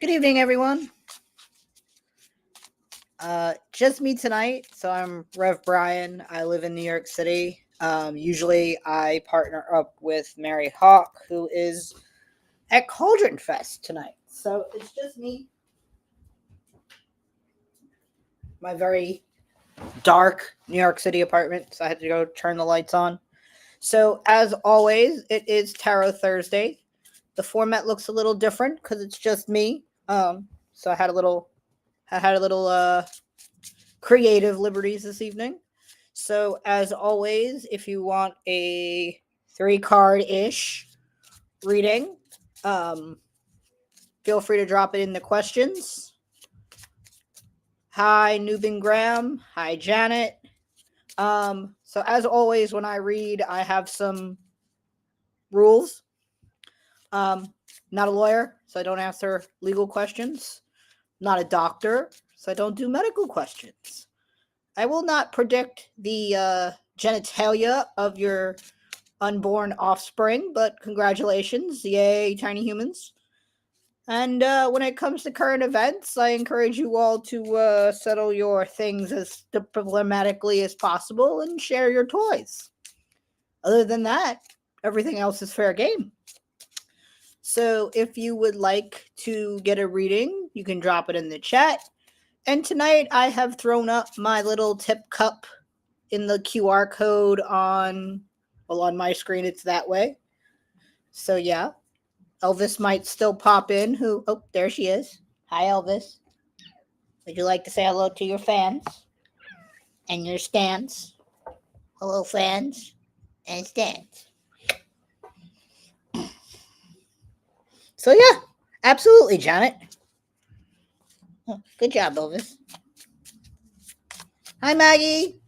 Good evening, everyone. Just me tonight. So I'm Rev Bryan. I live in New York City. Usually I partner up with Mary Hawk, who is at Cauldron Fest tonight. So it's just me. My very dark New York City apartment. So I had to go turn the lights on. So as always, it is Tarot Thursday. The format looks a little different because it's just me. So I had a little creative liberties this evening. So, as always, if you want a 3 card ish reading, um, feel free to drop it in the questions. Hi, Nubin Graham. Hi, Janet. So, as always, when I read, I have some rules. Not a lawyer, so I don't answer legal questions. Not a doctor, so I don't do medical questions. I will not predict the genitalia of your unborn offspring, but congratulations. Yay, tiny humans. And when it comes to current events, I encourage you all to settle your things as diplomatically as possible and share your toys. Other than that, everything else is fair game. So if you would like to get a reading, you can drop it in the chat. And tonight I have thrown up my little tip cup in the QR code on my screen. It's that way. So yeah, Elvis might still pop in. There she is. Hi, Elvis. Would you like to say hello to your fans and your stands? Hello, fans and stands. So yeah, absolutely, Janet. Good job, Elvis. Hi, Maggie.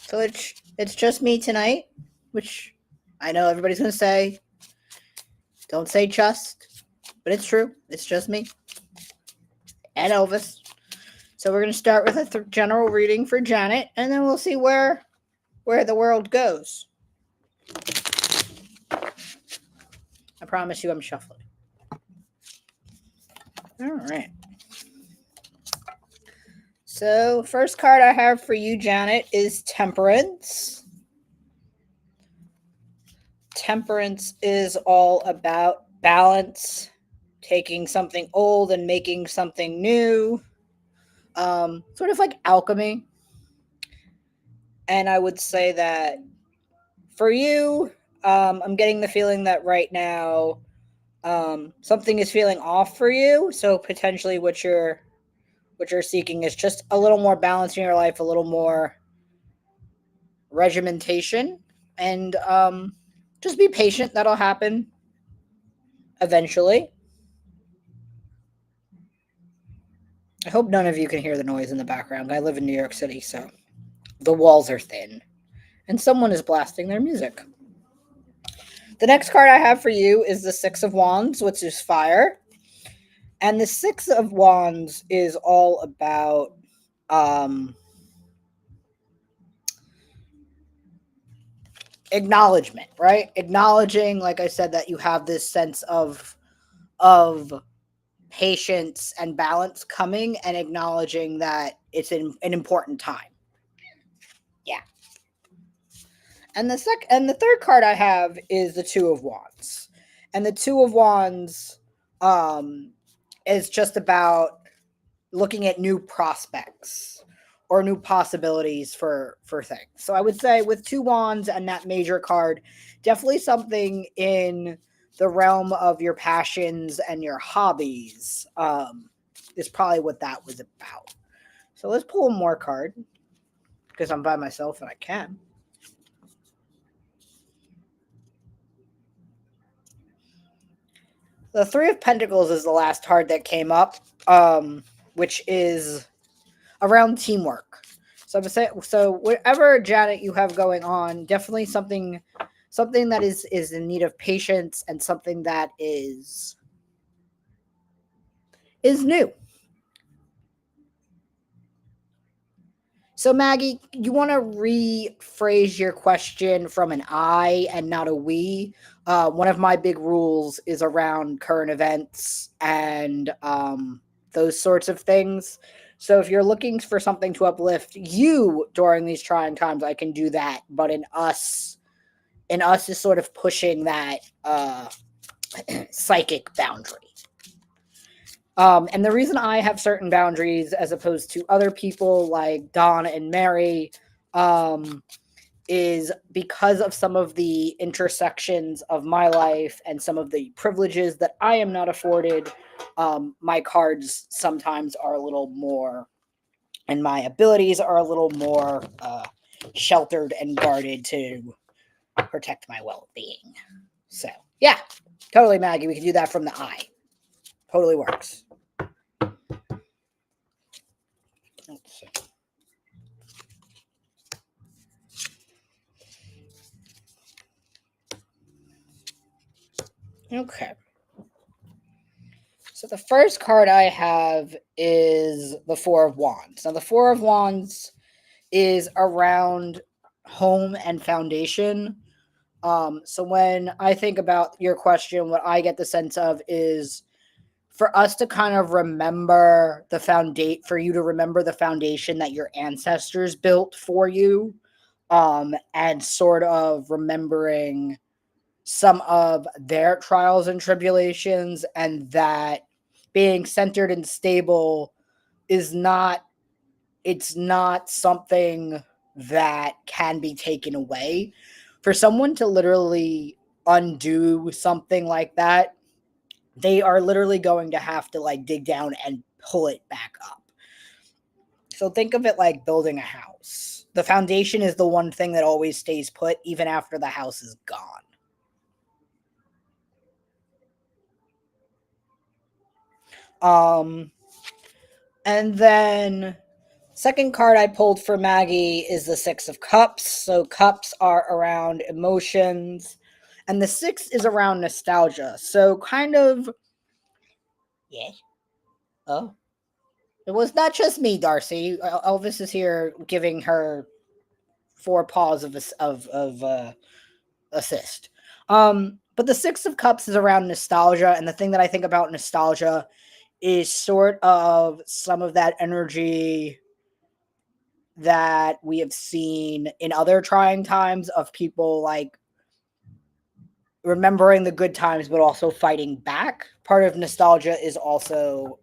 So it's just me tonight, which I know everybody's gonna say. Don't say just, but it's true. It's just me and Elvis. So we're gonna start with a general reading for Janet, and then we'll see where the world goes. I promise you, I'm shuffling. All right. So, first card I have for you, Janet, is Temperance. Temperance is all about balance, taking something old and making something new, sort of like alchemy. And I would say that for you, I'm getting the feeling that right now something is feeling off for you. So potentially what you're seeking is just a little more balance in your life, a little more regimentation, and just be patient. That'll happen eventually. I hope none of you can hear the noise in the background. I live in New York City, so the walls are thin, and someone is blasting their music. The next card I have for you is the Six of Wands, which is fire. And the Six of Wands is all about acknowledgement, right? Acknowledging, like I said, that you have this sense of patience and balance coming, and acknowledging that it's an important time. Yeah. And the third card I have is the Two of Wands. And the Two of Wands is just about looking at new prospects or new possibilities for things. So I would say with two wands and that major card, definitely something in the realm of your passions and your hobbies is probably what that was about. So let's pull one more card because I'm by myself and I can. The Three of Pentacles is the last card that came up, which is around teamwork. So whatever, Janet, you have going on, definitely something that is in need of patience, and something that is new. So, Maggie, you want to rephrase your question from an I and not a we? One of my big rules is around current events and those sorts of things. So, if you're looking for something to uplift you during these trying times, I can do that. But in us is sort of pushing that psychic boundary. And the reason I have certain boundaries as opposed to other people like Don and Mary is because of some of the intersections of my life and some of the privileges that I am not afforded. My cards sometimes are a little more, and my abilities are a little more sheltered and guarded to protect my well-being. So, yeah, totally, Maggie. We can do that from the eye. Totally works. Let's see. Okay. So the first card I have is the Four of Wands. Now, the Four of Wands is around home and foundation. So when I think about your question, what I get the sense of is for us to kind of remember the foundation, for you to remember the foundation that your ancestors built for you, and sort of remembering some of their trials and tribulations, and that being centered and stable is not, it's not something that can be taken away. For someone to literally undo something like that, they are literally going to have to like dig down and pull it back up. So think of it like building a house. The foundation is the one thing that always stays put even after the house is gone. And then second card I pulled for Maggie is the Six of Cups. So cups are around emotions, and the six is around nostalgia. So kind of, yeah. Oh, it was not just me, Darcy. Elvis is here giving her four paws of assist. But the Six of Cups is around nostalgia, and the thing that I think about nostalgia is sort of some of that energy that we have seen in other trying times of people like remembering the good times but also fighting back. Part of nostalgia is also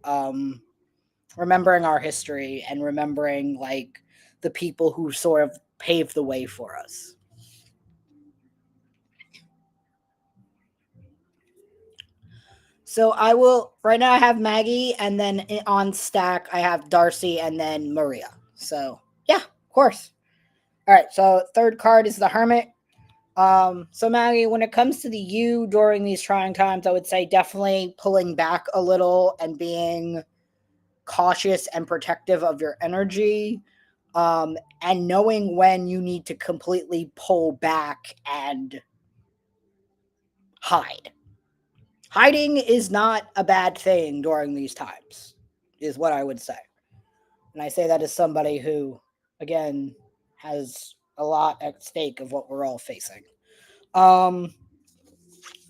remembering our history and remembering like the people who sort of paved the way for us. So I will right now I have Maggie, and then on stack I have Darcy and then Maria. So yeah, of course. All right, so third card is the Hermit. So Maggie, when it comes to the you during these trying times, I would say definitely pulling back a little and being cautious and protective of your energy, and knowing when you need to completely pull back and hide. Hiding is not a bad thing during these times, is what I would say. And I say that as somebody who, again, has a lot at stake of what we're all facing. Um,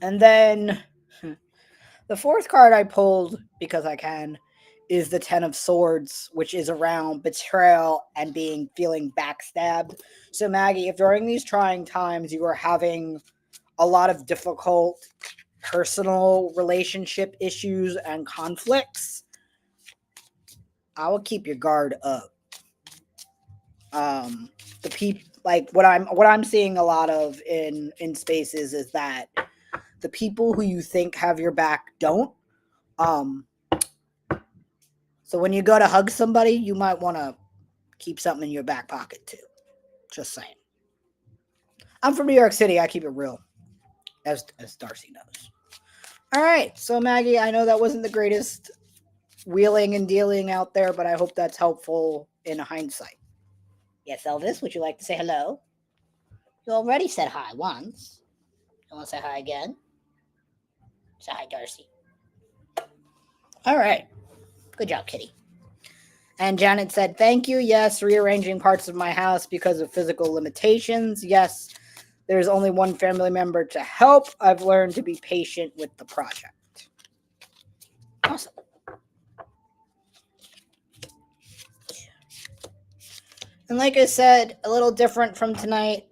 and then the fourth card I pulled, because I can, is the Ten of Swords, which is around betrayal and feeling backstabbed. So, Maggie, if during these trying times you are having a lot of difficult personal relationship issues and conflicts, I will keep your guard up. The people like what I'm seeing a lot of in spaces is that the people who you think have your back don't. So when you go to hug somebody, you might want to keep something in your back pocket too. Just saying. I'm from New York City. I keep it real, as Darcy knows. All right, so Maggie, I know that wasn't the greatest wheeling and dealing out there, but I hope that's helpful in hindsight. Yes, Elvis, would you like to say hello? You already said hi once. You want to say hi again? Say hi, Darcy. All right. Good job, kitty. And Janet said, thank you. Yes, rearranging parts of my house because of physical limitations. Yes, there's only one family member to help. I've learned to be patient with the project. Awesome. And like I said, a little different from tonight.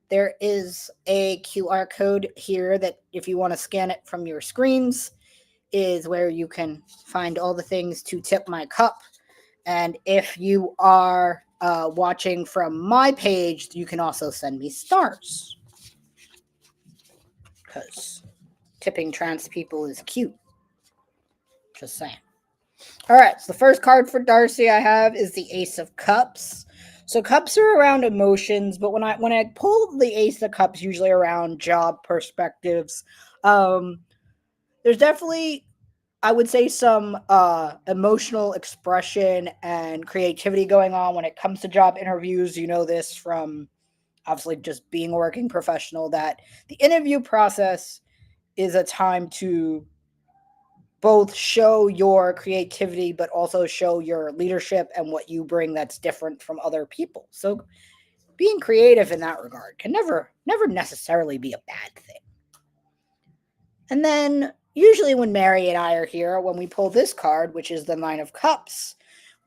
There is a QR code here that if you want to scan it from your screens is where you can find all the things to tip my cup. And if you are watching from my page, you can also send me stars. Because tipping trans people is cute. Just saying. All right, so the first card for Darcy I have is the Ace of Cups. So cups are around emotions, but when I pull the Ace of Cups, usually around job perspectives, there's definitely, I would say, some emotional expression and creativity going on when it comes to job interviews. You know this from obviously just being a working professional, that the interview process is a time to both show your creativity but also show your leadership and what you bring that's different from other people. So being creative in that regard can never necessarily be a bad thing. And then usually when Mary and I are here, when we pull this card, which is the Nine of Cups,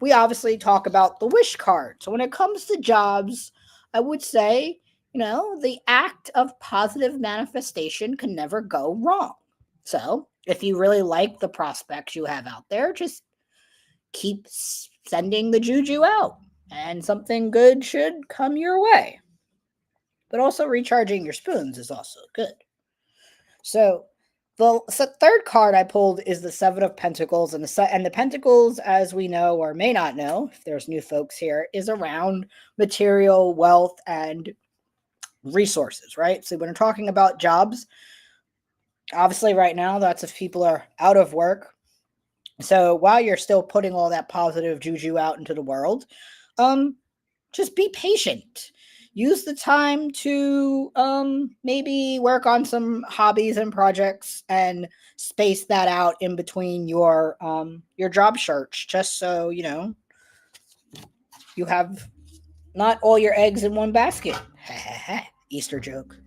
we obviously talk about the wish card. So when it comes to jobs, I would say, the act of positive manifestation can never go wrong. So if you really like the prospects you have out there, just keep sending the juju out and something good should come your way. But also recharging your spoons is also good. So the third card I pulled is the Seven of Pentacles, and the Pentacles, as we know or may not know, if there's new folks here, is around material wealth and resources, right? So when we're talking about jobs, obviously right now, lots of people are out of work. So while you're still putting all that positive juju out into the world, just be patient. Use the time to maybe work on some hobbies and projects and space that out in between your job search, just so you have not all your eggs in one basket. Easter joke.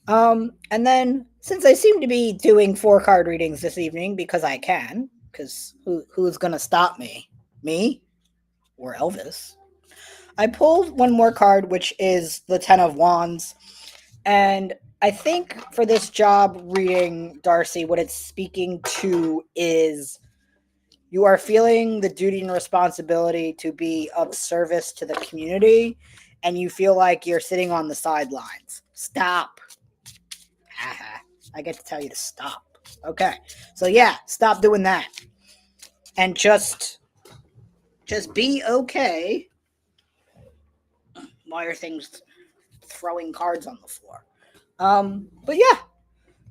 And then since I seem to be doing 4 card readings this evening because I can, because who's gonna stop me? Me or Elvis? I pulled one more card, which is the Ten of Wands. And I think for this job reading, Darcy, what it's speaking to is you are feeling the duty and responsibility to be of service to the community, and you feel like you're sitting on the sidelines. Stop. I get to tell you to stop. Okay. So yeah, stop doing that. And just be okay. Why are things throwing cards on the floor? But yeah.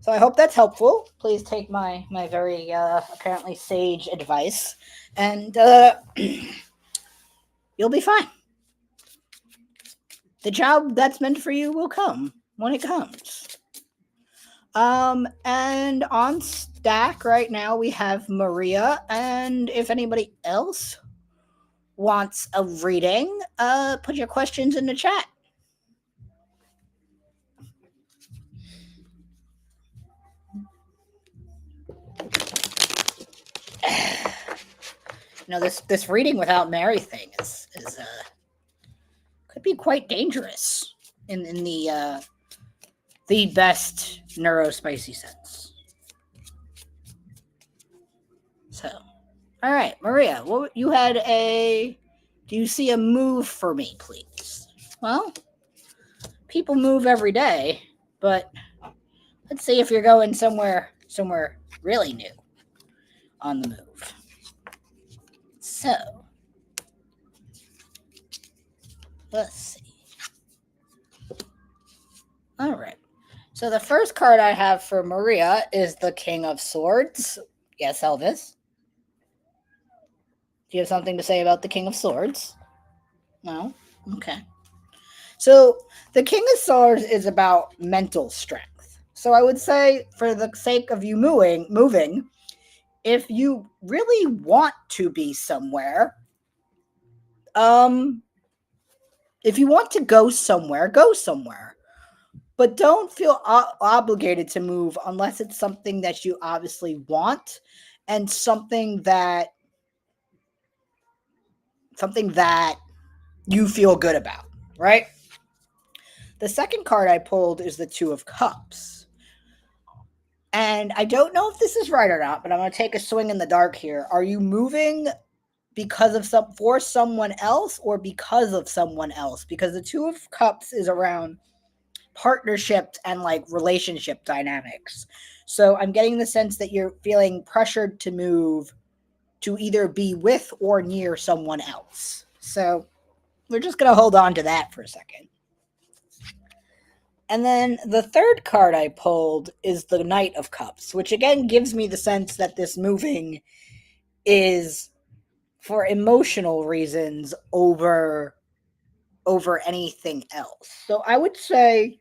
So I hope that's helpful. Please take my very apparently sage advice, and you'll be fine. The job that's meant for you will come when it comes. And on stack right now we have Maria, and if anybody else wants a reading, put your questions in the chat. This reading without Mary thing is could be quite dangerous in the best neurospicy sense. So, all right, Maria, do you see a move for me, please? Well, people move every day, but let's see if you're going somewhere really new on the move. So, let's see. All right. So the first card I have for Maria is the King of Swords. Yes, Elvis. Do you have something to say about the King of Swords? No? Okay. So the King of Swords is about mental strength. So I would say, for the sake of you moving, if you really want to be somewhere, um, if you want to go somewhere, go somewhere. But don't feel obligated to move unless it's something that you obviously want and something that you feel good about, right? The second card I pulled is the Two of Cups. And I don't know if this is right or not, but I'm going to take a swing in the dark here. Are you moving for someone else or because of someone else? Because the Two of Cups is around partnerships and like relationship dynamics. So I'm getting the sense that you're feeling pressured to move to either be with or near someone else. So we're just going to hold on to that for a second. And then the third card I pulled is the Knight of Cups, which again gives me the sense that this moving is for emotional reasons over anything else. So I would say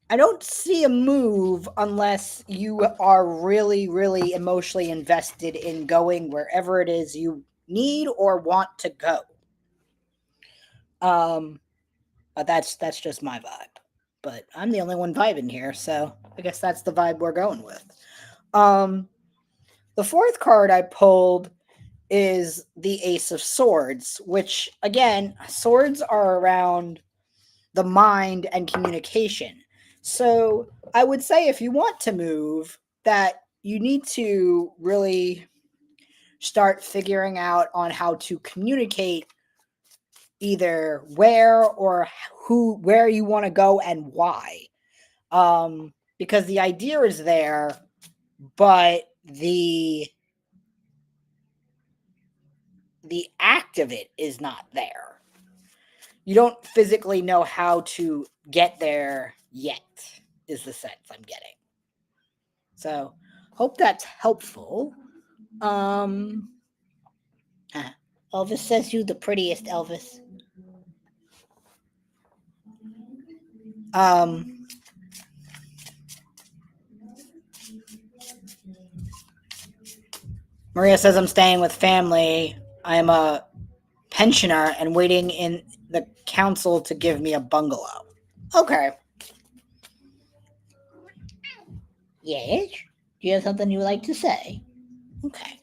I don't see a move unless you are really, really emotionally invested in going wherever it is you need or want to go. But that's just my vibe. But I'm the only one vibing here, so I guess that's the vibe we're going with. The fourth card I pulled is the Ace of Swords, which again, swords are around the mind and communication. So I would say if you want to move, that you need to really start figuring out on how to communicate either where you want to go and why. Because the idea is there, but the act of it is not there. You don't physically know how to get there yet, is the sense I'm getting. So, hope that's helpful. Elvis says you the prettiest, Elvis. Maria says I'm staying with family. I'm a pensioner and waiting in the council to give me a bungalow. Okay. Yes? Do you have something you would like to say? Okay.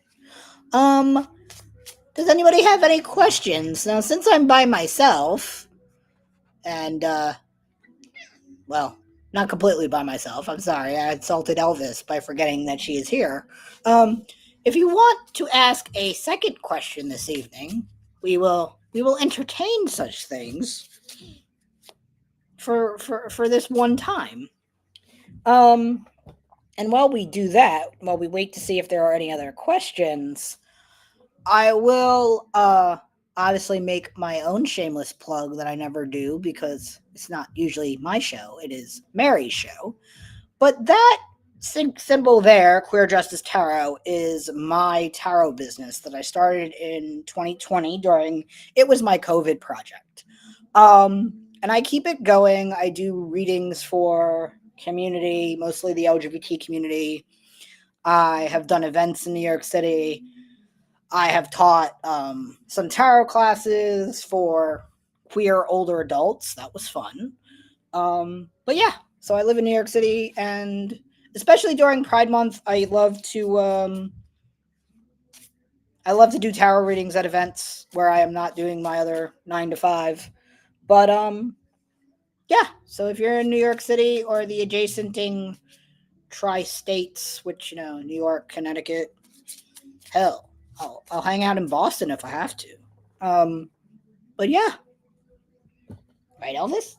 Does anybody have any questions? Now, since I'm by myself, and, well, not completely by myself, I'm sorry, I insulted Elvis by forgetting that she is here. If you want to ask a second question this evening, we will entertain such things for this one time. And while we do that, while we wait to see if there are any other questions, I will obviously make my own shameless plug that I never do because it's not usually my show, it is Mary's show. But that symbol there, Queer Justice Tarot, is my tarot business that I started in 2020 it was my COVID project. And I keep it going. I do readings for community, mostly the LGBT community. I have done events in New York City. I have taught some tarot classes for queer older adults. That was fun. But yeah, so I live in New York City, and especially during Pride Month, I love to do tarot readings at events where I am not doing my other 9 to 5. But yeah, so if you're in New York City or the adjacenting tri-states, which, New York, Connecticut, hell, I'll hang out in Boston if I have to. But yeah. Right, Elvis?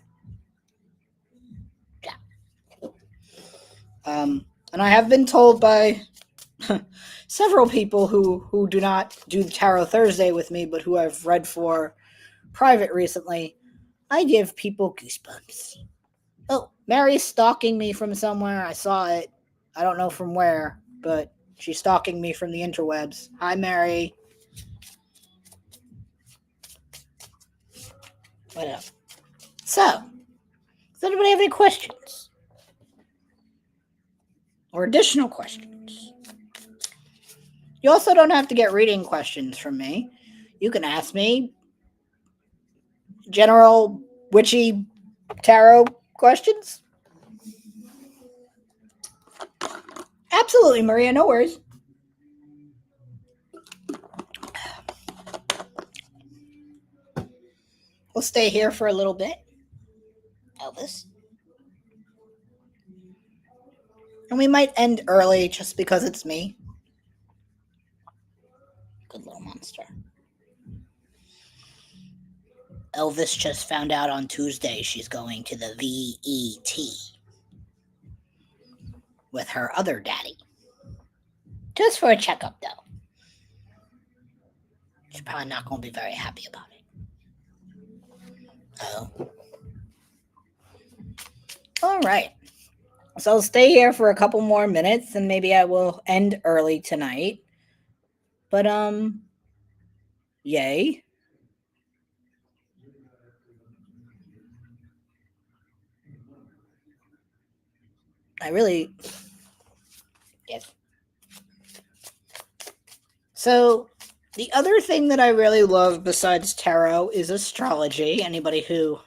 Yeah. And I have been told by several people who do not do the Tarot Thursday with me, but who I've read for private recently, I give people goosebumps. Oh, Mary's stalking me from somewhere. I saw it. I don't know from where, but she's stalking me from the interwebs. Hi, Mary. What up? So, does anybody have any questions? Or additional questions? You also don't have to get reading questions from me. You can ask me general witchy tarot questions. Absolutely, Maria. No worries. We'll stay here for a little bit, Elvis. And we might end early just because it's me. Good little monster. Elvis just found out on Tuesday she's going to the VET with her other daddy. Just for a checkup, though. She's probably not going to be very happy about it. Oh. All right. So I'll stay here for a couple more minutes and maybe I will end early tonight. But, yay. I really. Yes. So, the other thing that I really love besides tarot is astrology. Anybody who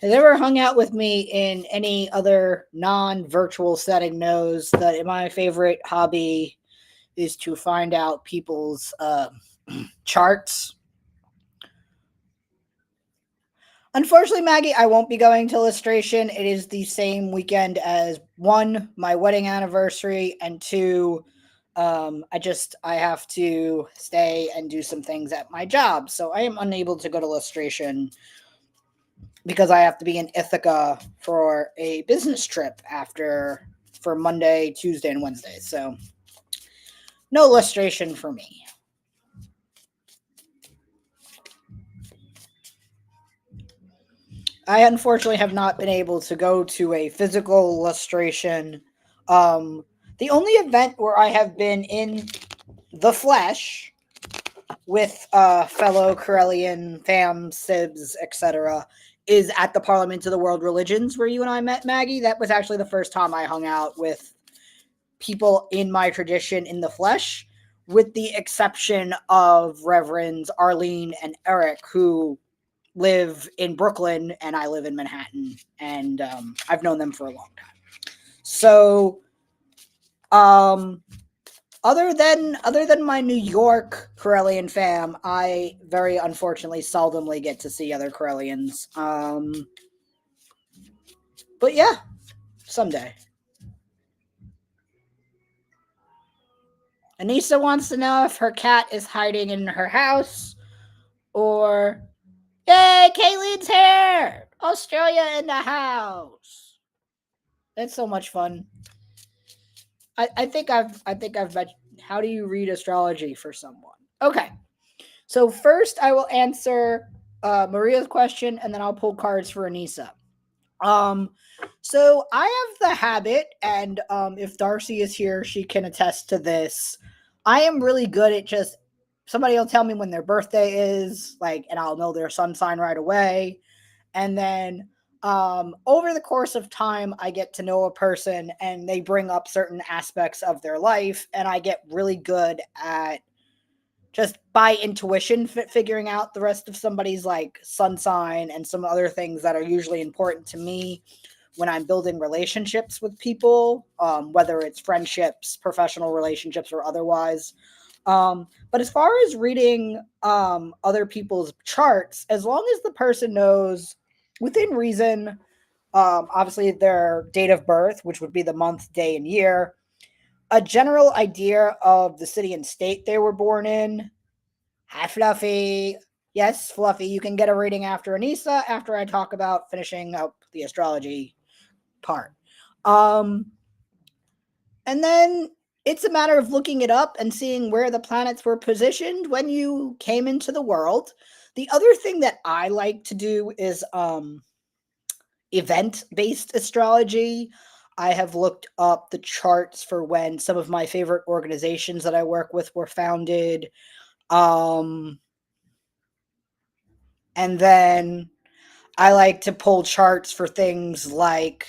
has ever hung out with me in any other non-virtual setting knows that my favorite hobby is to find out people's charts. Unfortunately, Maggie, I won't be going to illustration. It is the same weekend as one, my wedding anniversary, and two, I have to stay and do some things at my job. So I am unable to go to illustration because I have to be in Ithaca for a business trip for Monday, Tuesday, and Wednesday. So no illustration for me. I unfortunately have not been able to go to a physical illustration. The only event where I have been in the flesh with fellow Corellian fams, sibs, etc., is at the Parliament of the World Religions where you and I met, Maggie. That was actually the first time I hung out with people in my tradition in the flesh, with the exception of Reverends Arlene and Eric, who live in Brooklyn and I live in Manhattan, and I've known them for a long time. So, other than my New York Corellian fam, I very unfortunately seldomly get to see other Corellians. But yeah, someday. Anissa wants to know if her cat is hiding in her house or yay, Kaylene's here! Australia in the house. That's so much fun. I think I've met. How do you read astrology for someone? Okay, so first I will answer Maria's question, and then I'll pull cards for Anissa. So I have the habit, and if Darcy is here, she can attest to this. I am really good at just somebody will tell me when their birthday is, like, and I'll know their sun sign right away, and then over the course of time, I get to know a person and they bring up certain aspects of their life, and I get really good at just by intuition figuring out the rest of somebody's like sun sign and some other things that are usually important to me when I'm building relationships with people, whether it's friendships, professional relationships, or otherwise. But as far as reading other people's charts, as long as the person knows within reason, obviously their date of birth, which would be the month, day, and year, a general idea of the city and state they were born in. Hi, Fluffy. Yes, Fluffy, you can get a reading after Anissa after I talk about finishing up the astrology part. And then it's a matter of looking it up and seeing where the planets were positioned when you came into the world. The other thing that I like to do is event-based astrology. I have looked up the charts for when some of my favorite organizations that I work with were founded. And then I like to pull charts for things like,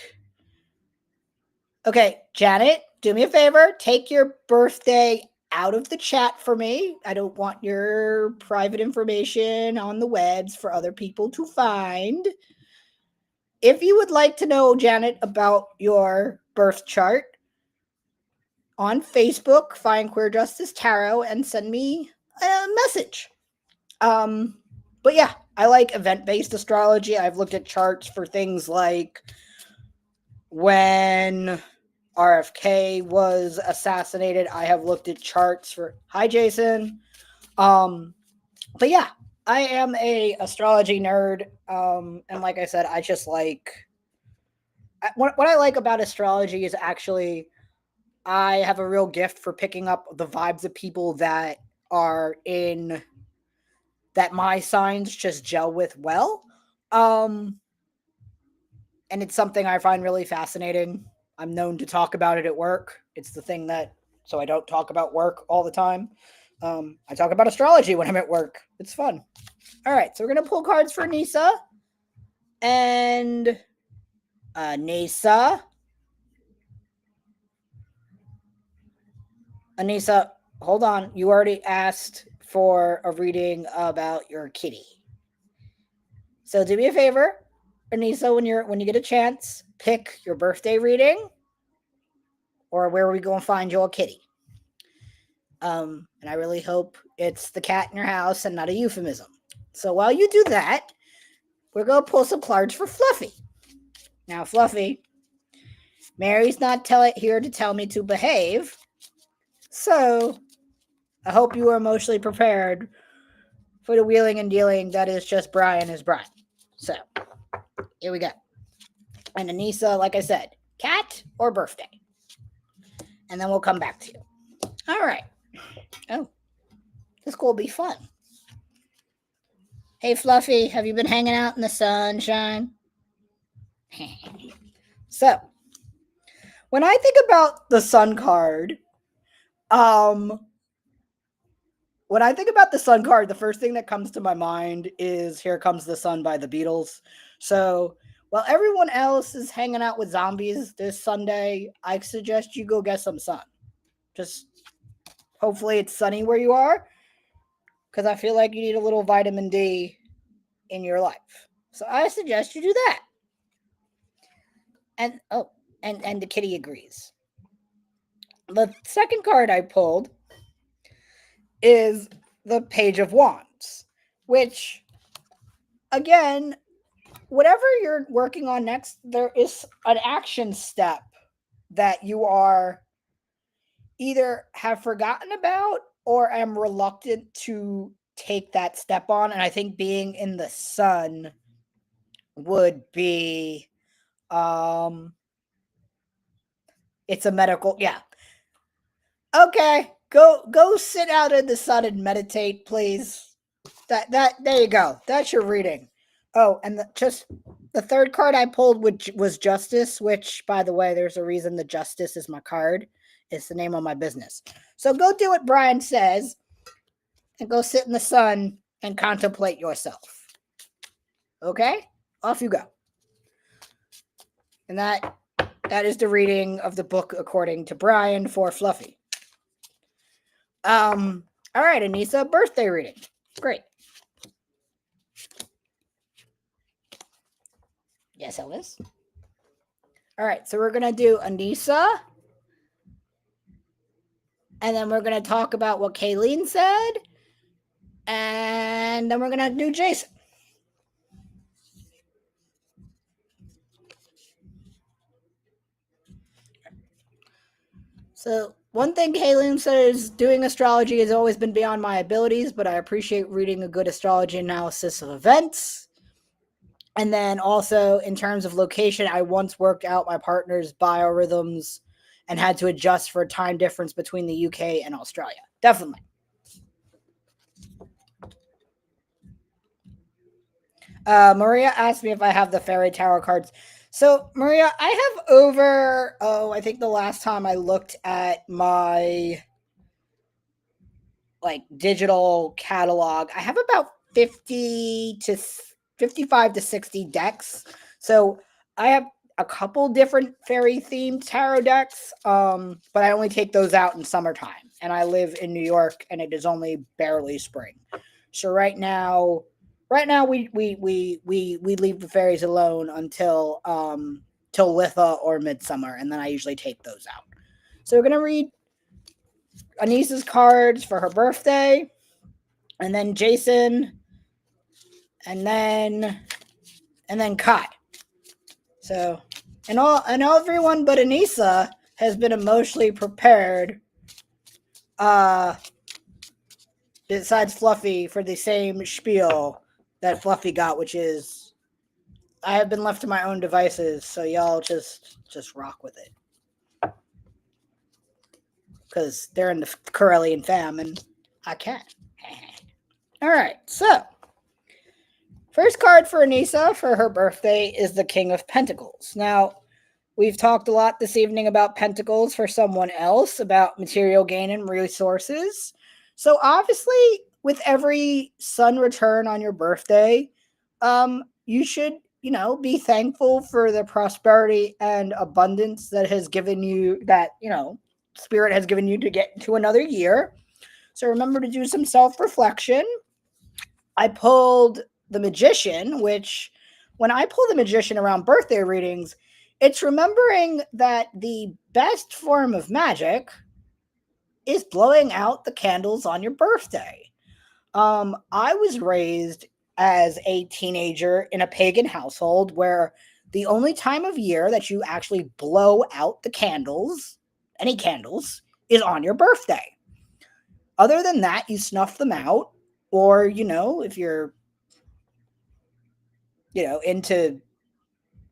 okay, Janet, do me a favor, take your birthday out of the chat for me. I don't want your private information on the webs for other people to find. If you would like to know, Janet, about your birth chart, on Facebook, find Queer Justice Tarot and send me a message. But yeah, I like event-based astrology. I've looked at charts for things like when RFK was assassinated. I have looked at charts for hi Jason. But yeah, I am a astrology nerd. And like I said, I just like what I like about astrology is actually I have a real gift for picking up the vibes of people that are in that my signs just gel with well. And it's something I find really fascinating. I'm known to talk about it at work. It's the thing that, so I don't talk about work all the time. I talk about astrology when I'm at work. It's fun. All right, so we're going to pull cards for Nisa. And Nisa. Anissa, hold on. You already asked for a reading about your kitty. So do me a favor, Anissa, when you get a chance, pick your birthday reading or where we go and find your kitty. And I really hope it's the cat in your house and not a euphemism. So while you do that, we're going to pull some cards for Fluffy. Now, Fluffy, Mary's not here to tell me to behave. So I hope you are emotionally prepared for the wheeling and dealing that is just Bryan is Bryan. So here we go. And Anissa, like I said, cat or birthday. And then we'll come back to you. All right. Oh, this will be fun. Hey, Fluffy, have you been hanging out in the sunshine? So, when I think about the sun card, the first thing that comes to my mind is Here Comes the Sun by the Beatles. So, while everyone else is hanging out with zombies this Sunday, I suggest you go get some sun. Just hopefully it's sunny where you are, because I feel like you need a little vitamin D in your life. So I suggest you do that. And the kitty agrees. The second card I pulled is the Page of Wands, which, again, whatever you're working on next, there is an action step that you are either have forgotten about or am reluctant to take that step on. And I think being in the sun would be it's a medical, yeah. Okay, go sit out in the sun and meditate, please. That there you go. That's your reading. Oh, and the third card I pulled, which was Justice, which, by the way, there's a reason the Justice is my card. It's the name of my business. So go do what Bryan says and go sit in the sun and contemplate yourself. Okay? Off you go. And that is the reading of the book according to Bryan for Fluffy. All right, Anissa, birthday reading. Great. Yes, Elvis. All right, so we're going to do Anissa. And then we're going to talk about what Kayleen said. And then we're going to do Jason. So one thing Kayleen says, doing astrology has always been beyond my abilities, but I appreciate reading a good astrology analysis of events. And then also in terms of location, I once worked out my partner's biorhythms and had to adjust for a time difference between the UK and Australia. Definitely. Maria asked me if I have the fairy tarot cards. So, Maria, I have over, I think the last time I looked at my digital catalog, I have about 55 to 60 decks. So I have a couple different fairy themed tarot decks, but I only take those out in summertime. And I live in New York, and it is only barely spring. So right now we leave the fairies alone until till Litha or Midsummer, and then I usually take those out. So we're gonna read Anissa's cards for her birthday, and then Jason, and then Kai. So, and everyone but Anissa has been emotionally prepared, uh, besides Fluffy, for the same spiel that Fluffy got, which is, I have been left to my own devices, so y'all just rock with it. Because they're in the Corellian fam, and I can't. Alright, so, first card for Anissa for her birthday is the King of Pentacles. Now, we've talked a lot this evening about pentacles for someone else, about material gain and resources. So obviously, with every sun return on your birthday, you should, be thankful for the prosperity and abundance that has given you, that, Spirit has given you to get into another year. So remember to do some self-reflection. I pulled the Magician, which when I pull the Magician around birthday readings, it's remembering that the best form of magic is blowing out the candles on your birthday. I was raised as a teenager in a pagan household where the only time of year that you actually blow out the candles, any candles, is on your birthday. Other than that, you snuff them out, or, if you're, into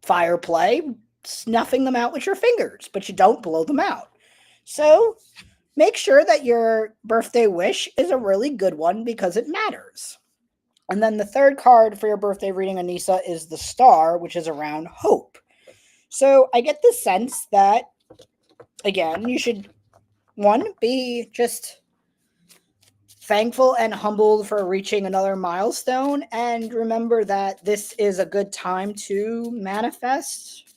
fire play, snuffing them out with your fingers, but you don't blow them out. So make sure that your birthday wish is a really good one because it matters. And then the third card for your birthday reading, Anissa, is the Star, which is around hope. So I get the sense that, again, you should, one, be just thankful and humbled for reaching another milestone, and remember that this is a good time to manifest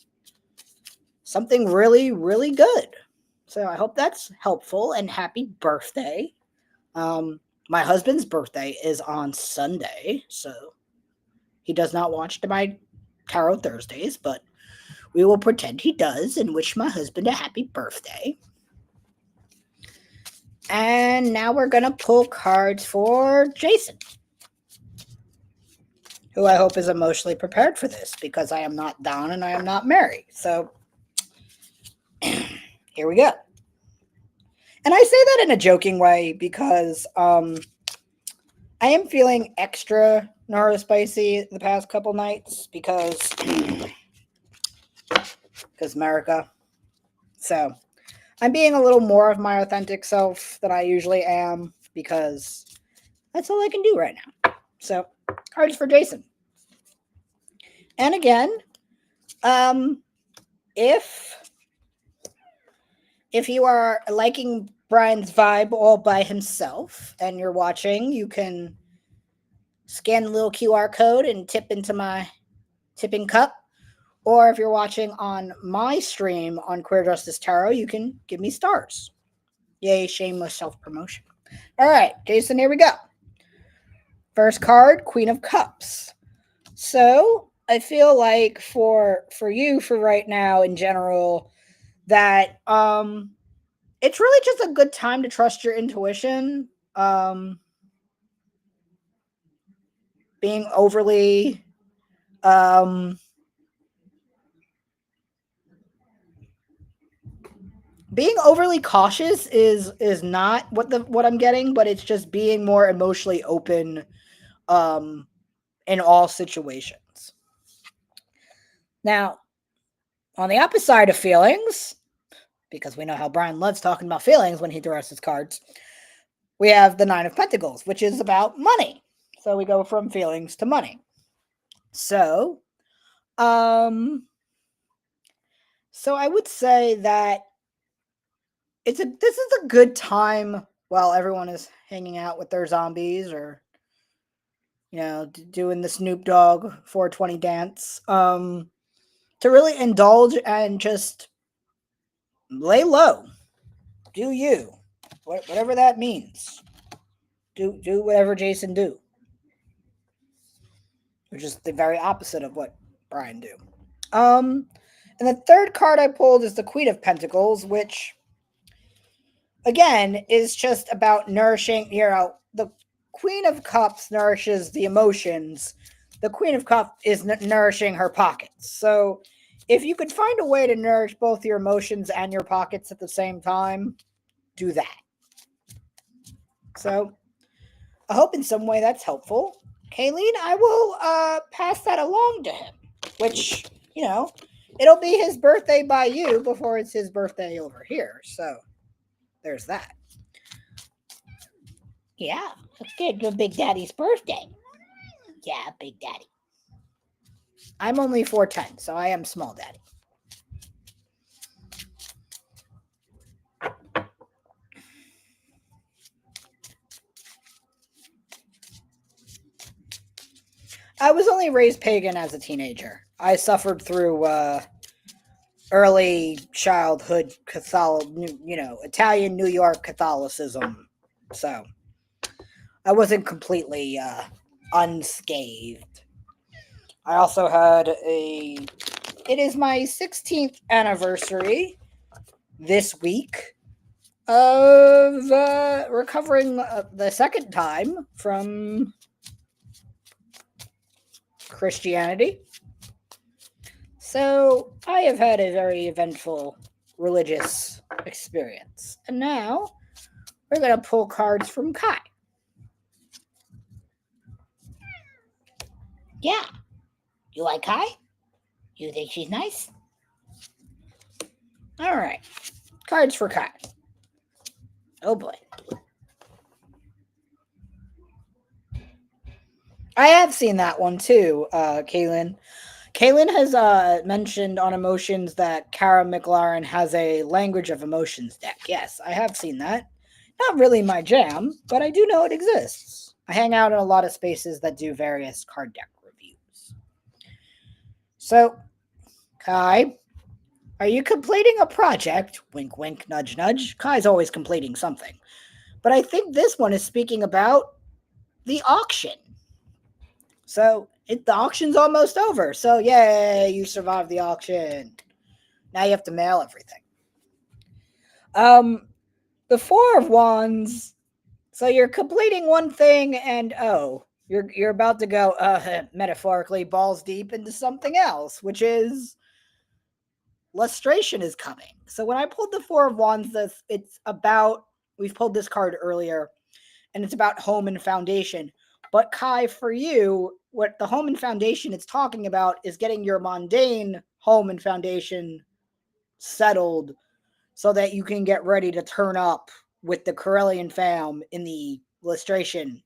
something really, really good. So I hope that's helpful, and happy birthday. My husband's birthday is on Sunday, so he does not watch my Tarot Thursdays, but we will pretend he does and wish my husband a happy birthday. And now we're going to pull cards for Jason, who I hope is emotionally prepared for this, because I am not Don and I am not Mary. So here we go. And I say that in a joking way because I am feeling extra neurospicy the past couple nights because America. So I'm being a little more of my authentic self than I usually am because that's all I can do right now. So cards for Jason. And again, if you are liking Bryan's vibe all by himself and you're watching, you can scan the little QR code and tip into my tipping cup. Or if you're watching on my stream on Queer Justice Tarot, you can give me stars. Yay, shameless self-promotion. All right, Jason, here we go. First card, Queen of Cups. So I feel like for you, for right now in general, that it's really just a good time to trust your intuition. Being overly cautious is not what I'm getting, but it's just being more emotionally open in all situations. Now, on the opposite side of feelings, because we know how Bryan loves talking about feelings when he throws his cards, we have the Nine of Pentacles, which is about money. So we go from feelings to money. So, I would say that this is a good time while everyone is hanging out with their zombies or, doing the Snoop Dogg 420 dance, to really indulge and just lay low. Do you. Whatever that means. Do whatever Jason do. Which is the very opposite of what Bryan do. And the third card I pulled is the Queen of Pentacles, which again is just about nourishing, the Queen of Cups nourishes the emotions. The Queen of Cups is nourishing her pockets. So if you could find a way to nourish both your emotions and your pockets at the same time, do that. So I hope in some way that's helpful. Kayleen, I will pass that along to him, which, it'll be his birthday by you before it's his birthday over here. So there's that. Yeah, let's get to Big Daddy's birthday. Yeah, Big Daddy. I'm only 4'10", so I am Small Daddy. I was only raised pagan as a teenager. I suffered through early childhood Italian New York Catholicism. So I wasn't completely unscathed. I also had it is my 16th anniversary this week of recovering the second time from Christianity. So I have had a very eventful religious experience. And now we're going to pull cards from Kai. Yeah. You like Kai? You think she's nice? All right. Cards for Kai. Oh boy. I have seen that one too, Kaylin. Kaylin has mentioned on Emotions that Kara McLaren has a Language of Emotions deck. Yes, I have seen that. Not really my jam, but I do know it exists. I hang out in a lot of spaces that do various card deck reviews. So, Kai, are you completing a project? Wink, wink, nudge, nudge. Kai's always completing something. But I think this one is speaking about the auction. So, the auction's almost over. So, yay, you survived the auction. Now you have to mail everything. The Four of Wands. So you're completing one thing and you're about to go metaphorically balls deep into something else, which is lustration is coming. So when I pulled the Four of Wands, it's about, we've pulled this card earlier, and it's about home and foundation. But Kai, for you, what the home and foundation it's talking about is getting your mundane home and foundation settled so that you can get ready to turn up with the Corellian fam in the lustration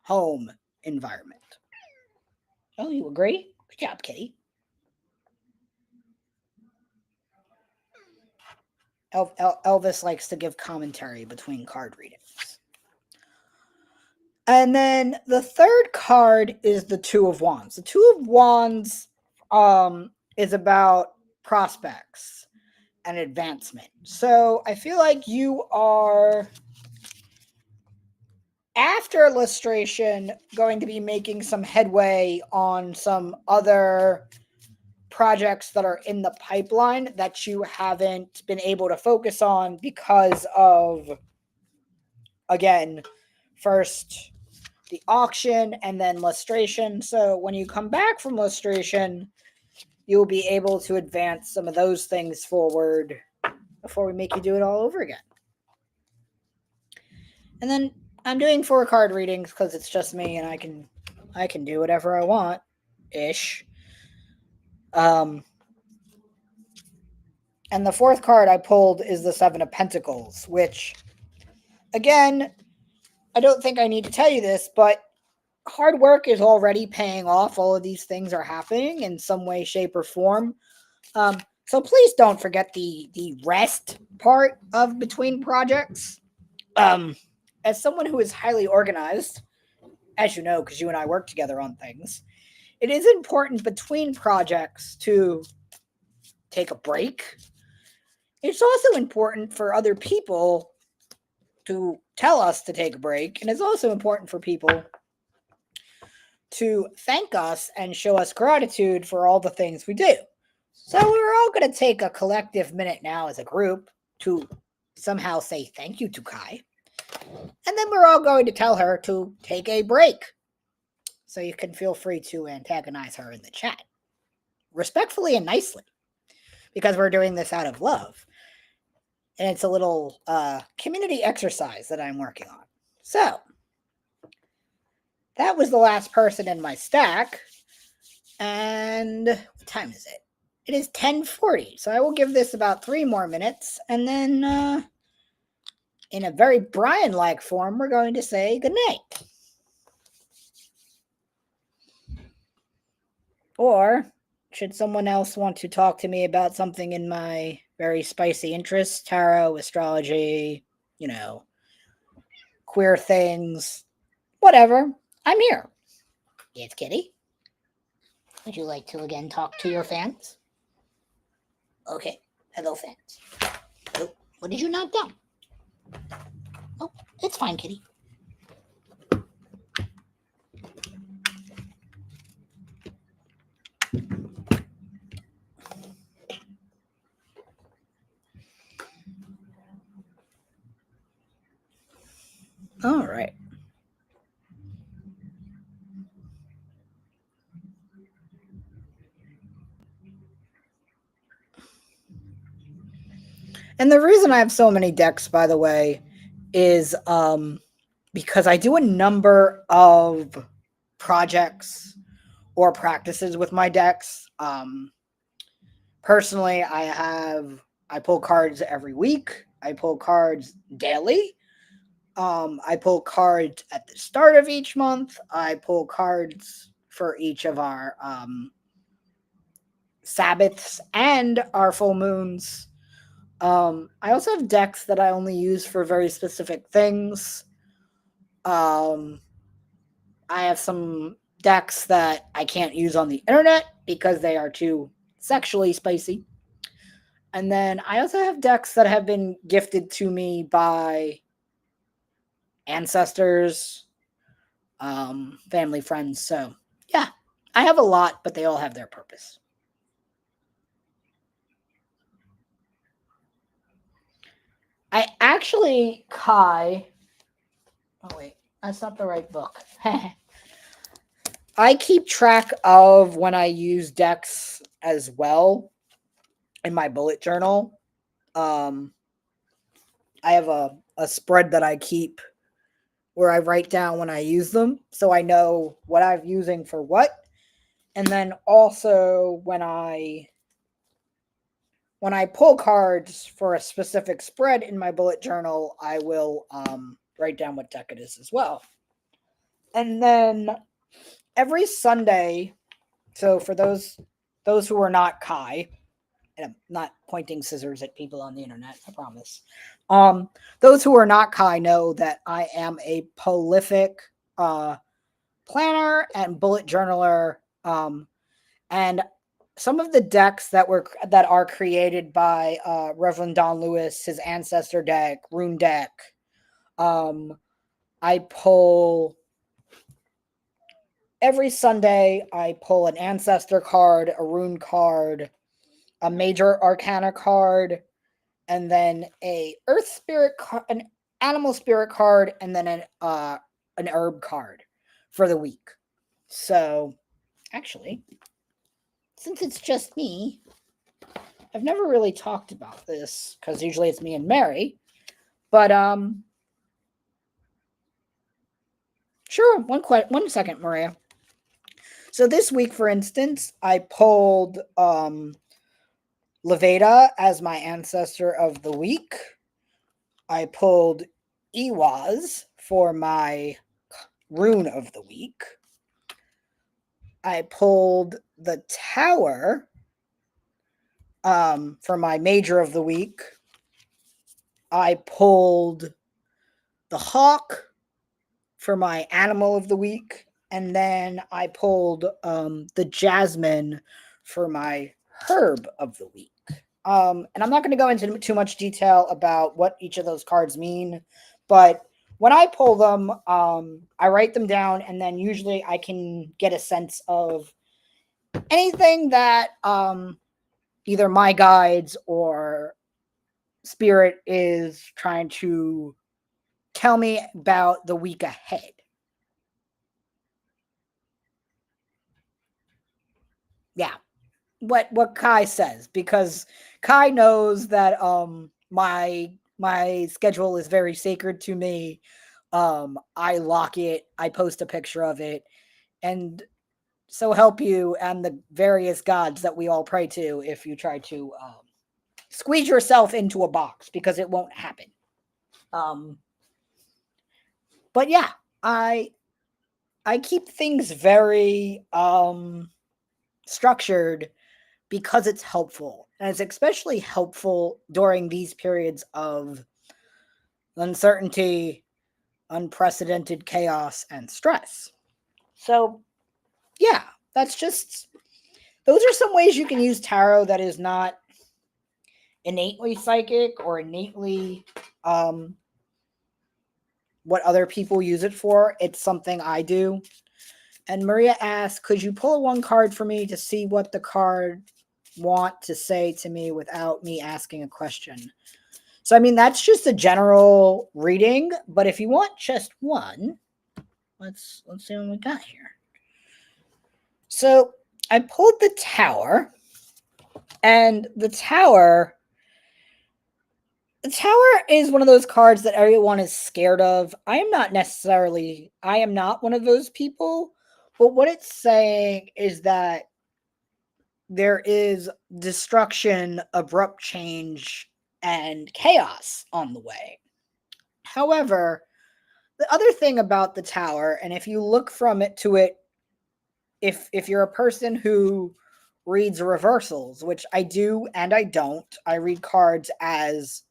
home environment. Oh, you agree? Good job, Kitty. Elvis likes to give commentary between card readings. And then the third card is the Two of Wands. The Two of Wands is about prospects and advancement. So I feel like you are, after illustration, going to be making some headway on some other projects that are in the pipeline that you haven't been able to focus on because of, again, first the auction and then lustration. So when you come back from lustration, you'll be able to advance some of those things forward before we make you do it all over again. And then I'm doing 4 card readings because it's just me and I can do whatever I want ish. And the fourth card I pulled is the Seven of Pentacles, which, again, I don't think I need to tell you this, but hard work is already paying off. All of these things are happening in some way, shape, or form. So please don't forget the rest part of between projects. As someone who is highly organized, as you know, because you and I work together on things, it is important between projects to take a break. It's also important for other people to tell us to take a break. And it's also important for people to thank us and show us gratitude for all the things we do. So we're all going to take a collective minute now as a group to somehow say thank you to Kai. And then we're all going to tell her to take a break. So you can feel free to antagonize her in the chat, respectfully and nicely, because we're doing this out of love. And it's a little community exercise that I'm working on. So that was the last person in my stack. And what time is it? It is 10:40. So I will give this about 3 more minutes. And then in a very Bryan-like form, we're going to say goodnight. Or should someone else want to talk to me about something in my very spicy interests, tarot, astrology, queer things, whatever, I'm here. It's Kitty. Would you like to again talk to your fans? Okay. Hello, fans. Oh, what did you knock down? Oh, it's fine, Kitty. All right. And the reason I have so many decks, by the way, is because I do a number of projects or practices with my decks. Personally, I pull cards every week. I pull cards daily. I pull cards at the start of each month. I pull cards for each of our Sabbaths and our full moons. I also have decks that I only use for very specific things. I have some decks that I can't use on the internet because they are too sexually spicy. And then I also have decks that have been gifted to me by ancestors, family, friends. So, yeah, I have a lot, but they all have their purpose. I actually, Kai. Oh, wait, that's not the right book. I keep track of when I use decks as well in my bullet journal. I have a spread that I keep where I write down when I use them, so I know what I'm using for what. And then also when I pull cards for a specific spread in my bullet journal, I will write down what deck it is as well. And then every Sunday, so for those who are not Kai, and I'm not pointing scissors at people on the internet, I promise. Those who are not Kai know that I am a prolific planner and bullet journaler. And some of the decks that are created by Reverend Don Lewis, his ancestor deck, rune deck, I pull every Sunday. I pull an ancestor card, a rune card, a major arcana card, and then a earth spirit, an animal spirit card, and then an herb card for the week. So, actually, since it's just me, I've never really talked about this because usually it's me and Mary. But sure, one second, Maria. So this week, for instance, I pulled Levada as my ancestor of the week. I pulled Ewaz for my rune of the week. I pulled the Tower for my major of the week. I pulled the Hawk for my animal of the week. And then I pulled the Jasmine for my herb of the week. And I'm not going to go into too much detail about what each of those cards mean, but when I pull them, I write them down, and then usually I can get a sense of anything that either my guides or spirit is trying to tell me about the week ahead. Yeah, what Kai says, because Kai knows that my schedule is very sacred to me. I lock it, I post a picture of it, and so help you and the various gods that we all pray to if you try to squeeze yourself into a box, because it won't happen. But yeah, I keep things very structured because it's helpful. And it's especially helpful during these periods of uncertainty, unprecedented chaos, and stress. So, yeah, those are some ways you can use tarot that is not innately psychic or innately what other people use it for. It's something I do. And Maria asked, could you pull one card for me to see what the card want to say to me without me asking a question? So, I mean, that's just a general reading, but if you want just one, let's see what we got here. So, I pulled the Tower, and the Tower is one of those cards that everyone is scared of. I am not one of those people, but what it's saying is that there is destruction, abrupt change, and chaos on the way. However, the other thing about the Tower, and if you look from it to it, if you're a person who reads reversals, which I do and I don't, I read cards as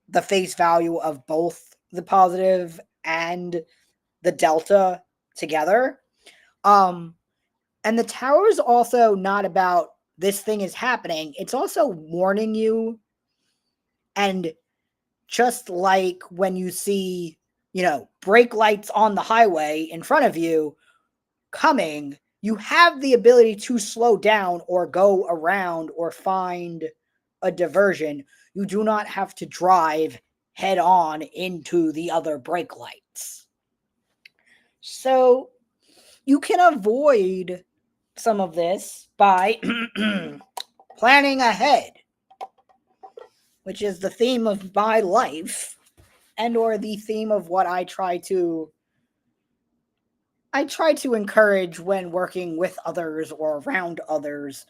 the face value of both the positive and the delta together. And the Tower is also not about this thing is happening. It's also warning you. And just like when you see, brake lights on the highway in front of you coming, you have the ability to slow down or go around or find a diversion. You do not have to drive head on into the other brake lights. So you can avoid some of this by planning ahead, which is the theme of my life, and or the theme of what I try to encourage when working with others or around others,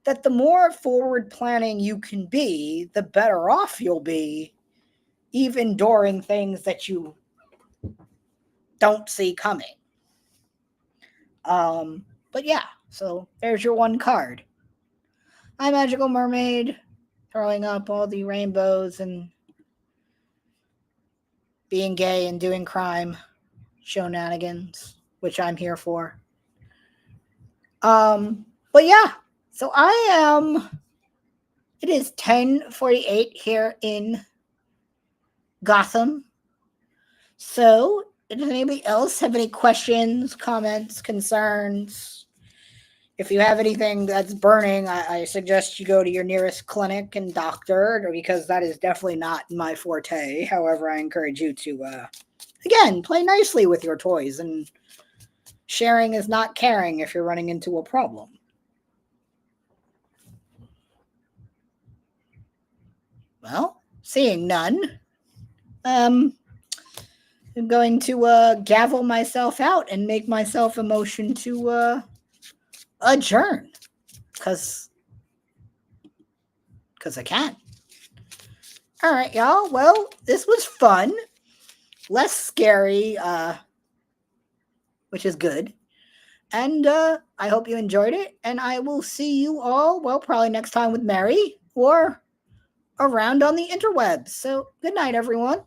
that the more forward planning you can be, the better off you'll be, even during things that you don't see coming. But yeah, so there's your one card. My Magical Mermaid, throwing up all the rainbows and being gay and doing crime shenanigans, which I'm here for. But yeah, so it is 10:48 here in Gotham. So, does anybody else have any questions, comments, concerns? If you have anything that's burning, I suggest you go to your nearest clinic and doctor, because that is definitely not my forte. However, I encourage you to, again, play nicely with your toys, and sharing is not caring if you're running into a problem. Well, seeing none, I'm going to gavel myself out and make myself a motion to adjourn, because I can. All right, y'all. Well, this was fun, less scary, which is good. And I hope you enjoyed it. And I will see you all, well, probably next time with Mary or around on the interwebs. So good night, everyone.